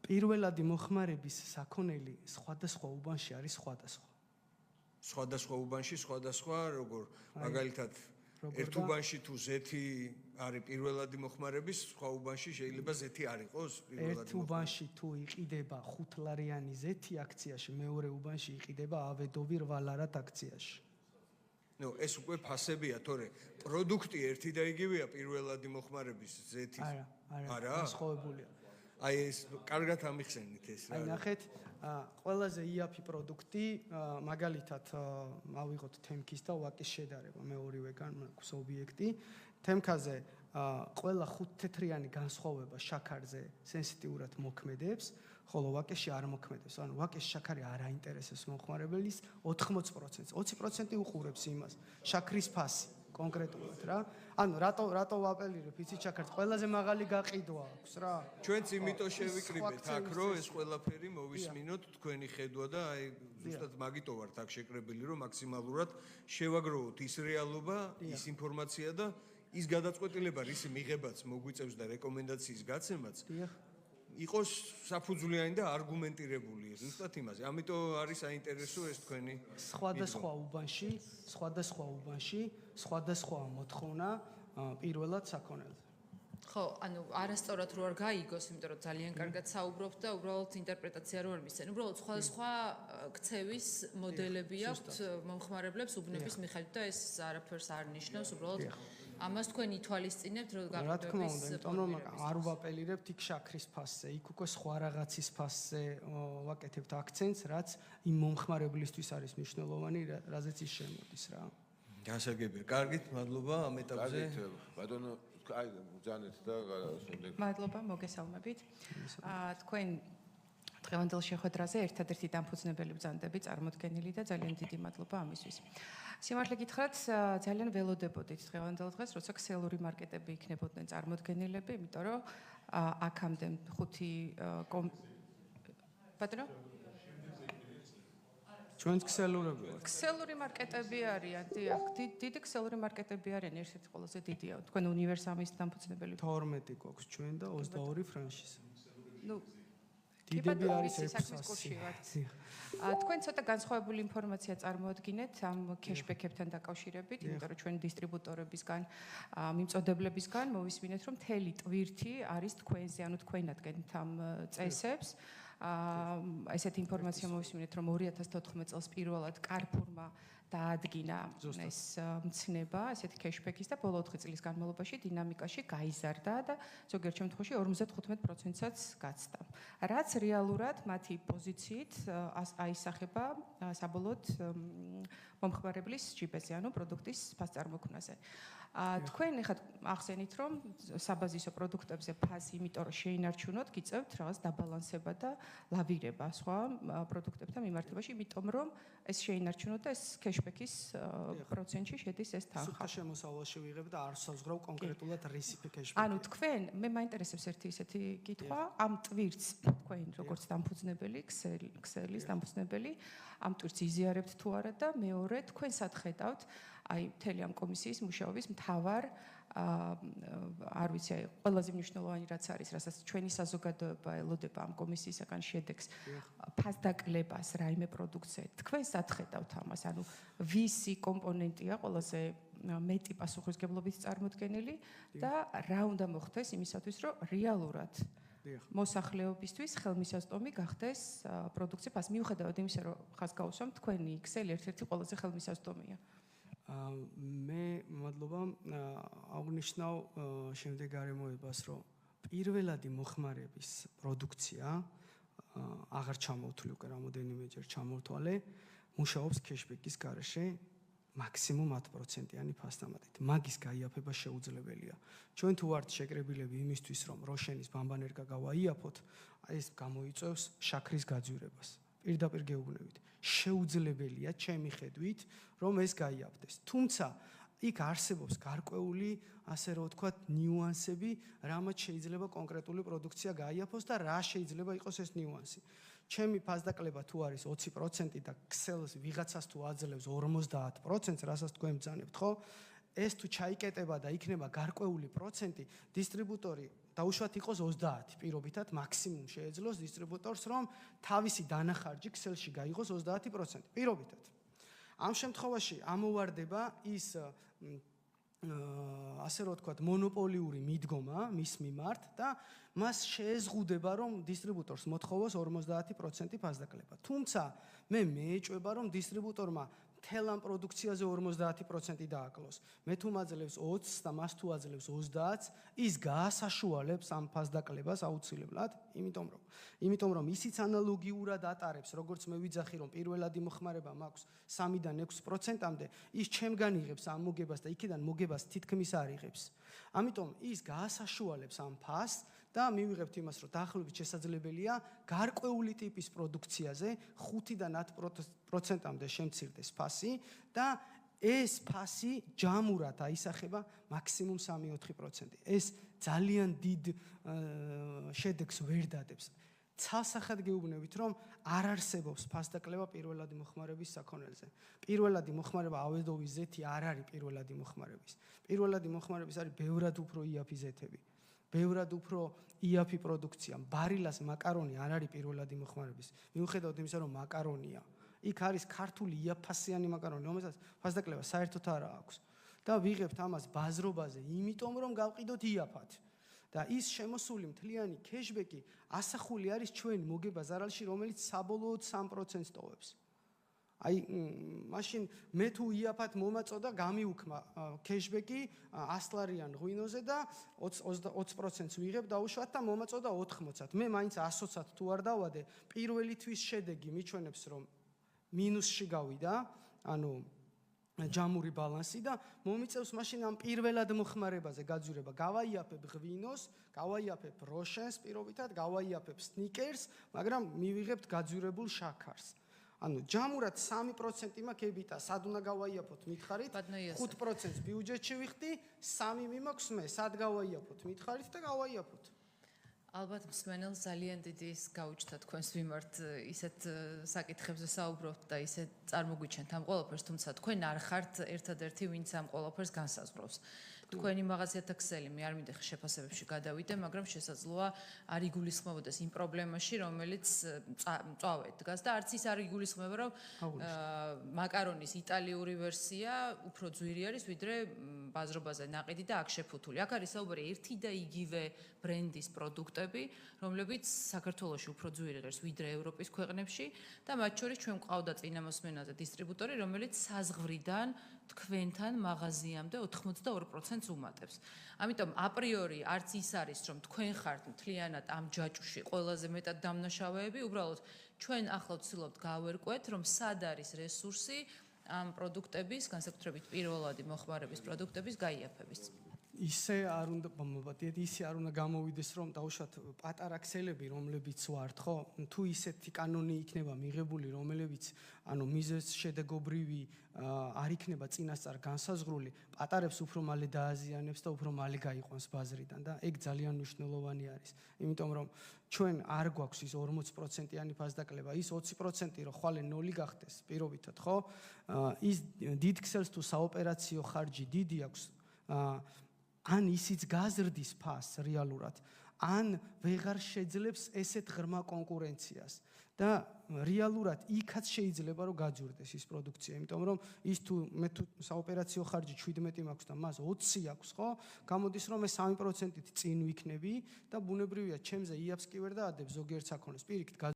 პირველადი მოხმარების საქონელი სხვადასხვა უბანში არის სხვადასხვა. სხვადასხვა უბანში სხვადასხვა როგორ მაგალითად ერთ უბანში თუ ზეთი არის პირველადი მოხმარების, სხვა უბანში შეიძლება ზეთი არ იყოს პირველადი. ერთ უბანში თუ იყიდება 5 ლარიანი ზეთი აქციაში, მეორე უბანში იყიდება ავედოვი 8 ლარად აქციაში. ნუ ეს უკვე ფასებია, თორე პროდუქტი ერთი და იგივეა პირველადი მოხმარების ზეთის. არა, განსხვავებულია. აი ეს კარგად ამიხსენით ეს რა. აი ნახეთ, ყველაზე იაფი პროდუქტი, მაგალითად, ავიღოთ თემქის და ვაკის შედარება, მე ორივეგან მაქვს ობიექტი. თემქაზე ყველა 5 თეთრიანი განსხვავება შაქარზე სენსიტიურად მოქმედებს, ხოლო ვაკეში არ მოქმედებს. ანუ ვაკეში შაქარი არ აინტერესებს მომხმარებელს 80%. 20% უყურებს იმას, შაქრის ფასი. კონკრეტულად რა. ანუ რატო ვაპელირებ იცით შაქარს? ყველაზე მაღალი გაყიდვა აქვს რა. ჩვენც იმიტომ შევიკრიბეთ აქ, რომ ეს ყველაფერი მოვისმინოთ თქვენი ხედვა და აი ზუსტად მაგიტო ვართ აქ შეკრებილი, რომ მაქსიმალურად შევაგროვოთ ის რეალობა, ის ინფორმაცია და ის გადაწყვეტილება, რის მიღებაც მოგვიწევს და რეკომენდაციის გაცემაც. იყოს საფუძვლიანი და არგუმენტირებული ზუსტად იმაზე. ამიტომ არის საინტერესო ეს თქვენი სხვადასხვა უბანში სხვადასხვა მოთხოვნა პირველად საქონელზე. ხო, ანუ არასწორად რო არ გაიგოს, იმიტომ რომ ძალიან კარგად საუბრობთ და უბრალოდ ინტერპრეტაცია რო არ მისცენ. უბრალოდ სხვა ქცევის მოდელები აქვთ მომხმარებლებს უბნების მიხედვით და ეს არაფერს არ ნიშნავს, უბრალოდ ამას თქვენ ითვალისწინებთ, რომ გაყიდვების. რა თქმა უნდა, იმიტომ რომ არ ვაპელირებთ იქ შაქრის ფასზე, იქ უკვე სხვა რაღაცის ფასზე ვაკეთებთ აქცენტს, რაც იმ მომხმარებლისთვის არის მნიშვნელოვანი, რაზეც ის შემოდის რა. გასაგებია. კარგით, მადლობა ამ ეტაპზე. ბატონო, აი ბრძანეთ და შემდეგ. მადლობა, მოგესალმებით. თქვენ დღევანდელ შეხვედრაზე ერთადერთი დამფუძნებელი ბრძანდები წარმოდგენილი და ძალიან დიდი მადლობა ამისთვის. სიმართლე გითხრათ, ძალიან ველოდებოდით დღევანდელ დღეს, როცა ქსელური მარკეტები იქნებოდნენ წარმოდგენილები, იმიტომ რომ აქამდე 5 ბატონო ჩვენც ქსელურები ვართ. ქსელური მარკეტები არიან, დიახ, დიდი ქსელური მარკეტები არიან, ერთ-ერთი ყველაზე დიდია. თქვენ უნივერსამის დამფუძნებელი 12 გვაქვს ჩვენ და 22 ფრანშიზა. ნუ დიდები არის 600. თქვენ ცოტა განსხვავებული ინფორმაცია წარმოადგინეთ ამ კეშბექებთან დაკავშირებით, იმიტომ რომ ჩვენ დისტრიბუტორებისგან, მიმწოდებლებისგან მოვისმინეთ, რომ მთელი ტვირთი არის თქვენზე, ანუ თქვენ ადგენთ ამ წესებს. ესეთი ინფორმაცია მოვისმინეთ, რომ 2014 წელს პირველად Carrefour-მა დაადგინა ეს მცნება, ესეთი კეშბექის და ბოლო 4 წლის განმავლობაში დინამიკაში გაიზარდა და ზოგიერთ შემთხვევაში 55%-საც გაცდა. რაც რეალურად მათი პოზიციით აისახება საბოლოოდ მომხმარებლის ჯიბეზე, ანუ პროდუქტის ფასწარმოქმნაზე. თქვენ ეხლა ახსენით, რომ საბაზისო პროდუქტებზე ფასი, იმიტომ რომ შეინარჩუნოთ, გიწევთ რაღაც დაბალანსება და ლავირება სხვა პროდუქტებთან მიმართებაში, იმიტომ რომ ეს შეინარჩუნოთ და ეს კეშბექის პროცენტში შედის ეს თანხა. სუფთა შემოსავალში ვიღებ და არ საზღვრავ კონკრეტულად რისიპი კეშბექი. ანუ თქვენ, მე მაინტერესებს ერთი ისეთი კითხვა, ამ ტვირთს თქვენ როგორც დამფუძნებელი, ქსელის დამფუძნებელი, ამ ტვირთს იზიარებთ თუ არა და მეორე, თქვენ სად ხედავთ აი მთელი ამ კომისიის მუშაობის მთავარ არ ვიცი, აი ყველაზე მნიშვნელოვანი რაც არის, რასაც ჩვენი საზოგადოება ელოდება ამ კომისიისგან შედეგს, ფასდაკლებას რაიმე პროდუქტზე. თქვენ სად ხედავთ ამას? ანუ ვისი კომპონენტია ყველაზე მეტი პასუხისმგებლობით წარმოდგენილი და რა უნდა მოხდეს იმისათვის, რომ რეალურად მოსახლეობისთვის ხელმისაწვდომი გახდეს პროდუქცია ფასი. მიუხედავად იმისა, რომ ხას გავუსვამ, თქვენი ქსელი ერთ-ერთი ყველაზე ხელმისაწვდომია. მე მადლობა აღნიშნავ შემდეგ გარემოებას, რომ პირველადი მოხმარების პროდუქცია აღარ ჩამოვთვლი უკვე რამოდენიმეჯერ ჩამოვთვალე, მუშაობს კეშბექის გარეშე მაქსიმუმ 10%-იანი ფასდამატით. მაგის გაიაფება შეუძლებელია. ჩვენ თუ ვართ შეკრებილები იმისთვის, რომ როშენის ბამბანერგა გავაიაფოთ, ეს გამოიწვევს შაქრის გაძვირებას. პირდაპირ გეუბნებით, შეუძლებელია ჩემი ხედვით, რომ ეს გაიაფდეს. თუმცა იქ არსებობს გარკვეული, ასე რომ ვთქვათ, ნიუანსები, რამაც შეიძლება კონკრეტული პროდუქცია გაიაფოს და რა შეიძლება იყოს ეს ნიუანსი. ჩემი ფასდაკლება თუ არის 20% და ქსელს ვიღაცას თუ აძლევს 50%-ს, რასაც თქვენ ბრძანებთ, ხო? ეს თუ ჩაიკეტება და იქნება გარკვეული პროცენტი, დისტრიბუტორი დაუშვათ იყოს 30 პირობითად მაქსიმუმ შეეძლოს დისტრიბუტორს რომ თავისი დანახარჯი ქსელში გაიღოს 30% პირობითად. ამ შემთხვევაში ამოვარდება ის ასე რომ ვთქვათ მონოპოლიური მიდგომა მის მიმართ და მას შეეზღუდება რომ დისტრიბუტორს მოთხოვოს 50% ფასდაკლება. თუმცა მე მეეჭვება რომ დისტრიბუტორმა მთელ ამ პროდუქციაზე 50% დააკლოს. მე თუ მაძლევს 20 და მას თუ აძლევს 30, ის გაასაშუალებს ამ ფასდაკლებას აუცილებლად, იმიტომ რომ ისიც ანალოგიურად ატარებს, როგორც მე ვიძახი რომ პირველადი მოხმარება მაქვს 3-დან 6%-მდე, ის ჩემგან იღებს ამ მოგებას და იქიდან მოგებას თითქმის არ იღებს. ამიტომ ის გაასაშუალებს ამ ფასს და მივიღებთ იმას, რომ დაახლოებით შესაძლებელია გარკვეული ტიპის პროდუქციაზე 5-დან 10%-მდე შემცირდეს ფასი და ეს ფასი ჯამურად აისახება მაქსიმუმ 3-4%. ეს ძალიან დიდ შედეგს ვერ დადებს. ცალსახად გეუბნებით, რომ არ არსებობს ფასდაკლება პირველადი მოხმარების საქონელზე. პირველადი მოხმარება ავედოვის ზეთი არ არის პირველადი მოხმარების. პირველადი მოხმარების არის ბევრად უფრო იაფი ზეთები. ბევრად უფრო იაფი პროდუქცია. ბარილას მაკარონი არ არის პირველადი მოხმარების. მიუხედავად იმისა, რომ მაკარონია. იქ არის ქართული იაფასიანი მაკარონი, რომელსაც ფასდაკლება საერთოდ არ აქვს. და ვიღებთ ამას ბაზრობაზე, იმიტომ რომ გავყიდოთ იაფად. და ის შემოსული მთლიანი кэшბეკი ასახული არის ჩვენ მოგება ზარალში, რომელიც საბოლოოდ 3%-ს ტოვებს. აი, მაშინ მე თუ იაფად მომაწოდა გამიუქმა кэшბეკი 100 ლარიან ღვინოზე და 20%-ს ვიღებ დაუშვათ და მომაწოდა 80-ად. მე მაინც 120-ად თუ არ დავადე, პირველი თვის შედეგი მიჩვენებს რომ მინუსში გავიდა, ანუ ჯამური ბალანსი და მომიწევს მაშინ ამ პირველად მოხმარებაზე გაძვირება. გავაიაფებ ღვინოს, გავაიაფებ როშენს პირობითად, გავაიაფებ სნიკერს, მაგრამ მივიღებთ გაძვირებულ შაქარს. ანუ ჯამურად 3% მაქვს ებიტა, სად უნდა გავაიაფოთ მითხარით? 5%-ს ბიუჯეტში ვიხდი, 3 მიმაქვს მე, სად გავაიაფოთ მითხარით და გავაიაფოთ. ალბათ მსმენელს ძალიან დიდი ის გაუჩნდა თქვენს მიმართ ისეთ საკითხებზე საუბრობთ და ისეთ წარმოგვიჩენთ ამ ყველაფერს, თუმცა თქვენ არ ხართ ერთადერთი, ვინც ამ ყველაფერს განსაზღვრავს. თქვენი მაღაზიათა ქსელი მე არ მინდა შეფასებებში გადავიდე, მაგრამ შესაძლოა არ იგულისხმებოდეს იმ პრობლემაში, რომელიც წავედ დგას და არც ის არ იგულისხმება, რომ მაკარონის იტალიური ვერსია უფრო ძვირი არის, ვიდრე ბაზრობაზე ნაყიდი და აქ შეფუთული. აქ არის საუბარი ერთი და იგივე ბრენდის პროდუქტები, რომლებიც საქართველოში უფრო ძვირი ღირს, ვიდრე ევროპის ქვეყნებში და მათ შორის ჩვენ გვყავდა წინამოსმენაზე დისტრიბუტორი, რომელიც საზღვრიდან თქვენთან მაღაზიამდე 82%-ს უმატებს. ამიტომ აპრიორი არც ის არის, რომ თქვენ ხართ მთლიანად ამ ჯაჭვში ყველაზე მეტად დამნაშავეები, უბრალოდ ჩვენ ახლა ვცდილობთ გავერკვეთ, რომ სად არის რესურსი ამ პროდუქტების, განსაკუთრებით პირველადი მოხმარების პროდუქტების გაიაფების. ისე არ უნდა გამოვიდეს რომ დაუშვათ პატარა ქსელები რომლებიც ვართ ხო თუ ისეთი კანონი იქნება მიღებული რომელებიც ანუ მიზეს შედეგობრივი არ იქნება წინასწარ განსაზღვრული პატარებს უფრო მალე დააზიანებს და უფრო მალე გაიყვანს ბაზრიდან და ეგ ძალიან მნიშვნელოვანი არის იმიტომ რომ ჩვენ არ გვაქვს ის 40%-იანი ფასდაკლება ის 20% რომ ხვალე 0 გახდეს პირობითად ხო ის დიდ ქსელს თუ საოპერაციო ხარჯი დიდი აქვს ან ისიც გაზრდის ფასს რეალურად, ან ვეღარ შეძლებს ესეთ ღრმა კონკურენციას და რეალურად იქაც შეიძლება რომ გაძვირდეს ის პროდუქცია, იმიტომ რომ ის თუ მე თუ საოპერაციო ხარჯი 17 მაქვს და მას 20 აქვს, ხო? გამოდის რომ მე 3%-ით წინ ვიქნები და ბუნებრივია ჩემზე იაფს კი ვერ დაადებს ზოგიერთ საქონელს, პირიქით